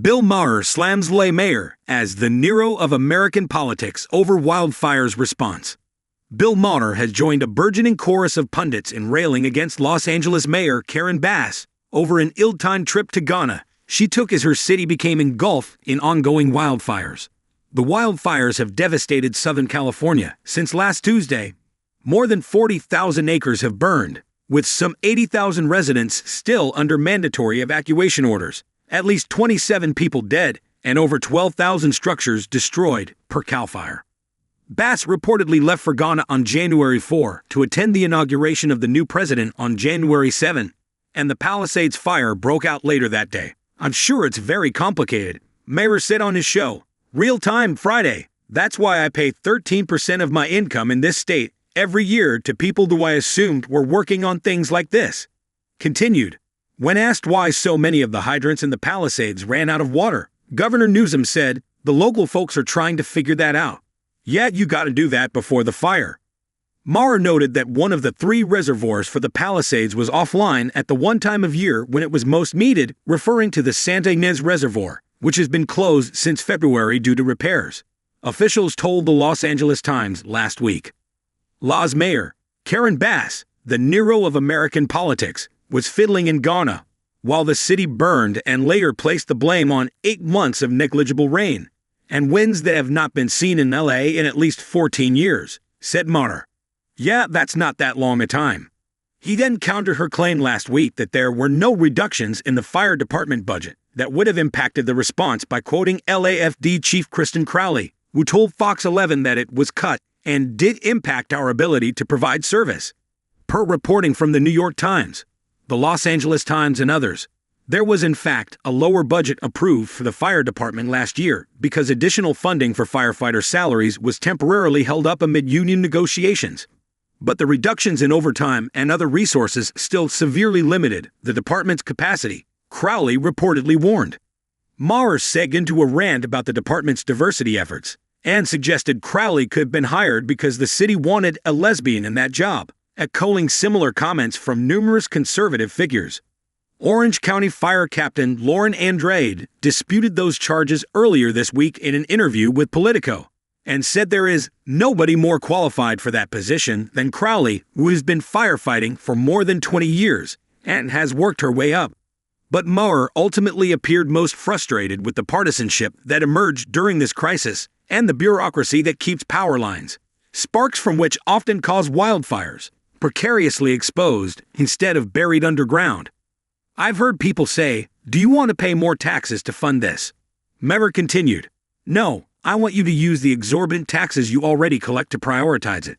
Bill Maher slams Maher as the Nero of American politics over wildfires response. Bill Maher has joined a burgeoning chorus of pundits in railing against Los Angeles Mayor Karen Bass over an ill-timed trip to Ghana she took as her city became engulfed in ongoing wildfires. The wildfires have devastated Southern California since last Tuesday. More than 40,000 acres have burned, with some 80,000 residents still under mandatory evacuation orders, at least 27 people dead, and over 12,000 structures destroyed per CAL FIRE. Bass reportedly left for Ghana on January 4 to attend the inauguration of the new president on January 7, and the Palisades fire broke out later that day. "I'm sure it's very complicated," Maher said on his show, Real Time Friday. "That's why I pay 13% of my income in this state every year to people who I assumed were working on things like this." Continued. When asked why so many of the hydrants in the Palisades ran out of water, Governor Newsom said, "The local folks are trying to figure that out. Yeah, you gotta do that before the fire." Maher noted that one of the 3 reservoirs for the Palisades was offline at the one time of year when it was most needed, referring to the Santa Ynez Reservoir, which has been closed since February due to repairs. Officials told the Los Angeles Times last week. LA's Mayor, Karen Bass, the Nero of American politics, was fiddling in Ghana, while the city burned and later placed the blame on 8 months of negligible rain and winds that have not been seen in LA in at least 14 years, said Maher. Yeah, that's not that long a time. He then countered her claim last week that there were no reductions in the fire department budget that would have impacted the response by quoting LAFD Chief Kristen Crowley, who told Fox 11 that it was cut and did impact our ability to provide service. Per reporting from the New York Times, the Los Angeles Times, and others, there was in fact a lower budget approved for the fire department last year because additional funding for firefighter salaries was temporarily held up amid union negotiations. But the reductions in overtime and other resources still severely limited the department's capacity, Crowley reportedly warned. Maher segued into a rant about the department's diversity efforts and suggested Crowley could have been hired because the city wanted a lesbian in that job, echoing similar comments from numerous conservative figures. Orange County Fire Captain Lauren Andrade disputed those charges earlier this week in an interview with Politico, and said there is nobody more qualified for that position than Crowley, who has been firefighting for more than 20 years and has worked her way up. But Maher ultimately appeared most frustrated with the partisanship that emerged during this crisis and the bureaucracy that keeps power lines, sparks from which often cause wildfires, precariously exposed instead of buried underground. "I've heard people say, 'Do you want to pay more taxes to fund this?'" Maher continued. "No. I want you to use the exorbitant taxes you already collect to prioritize it.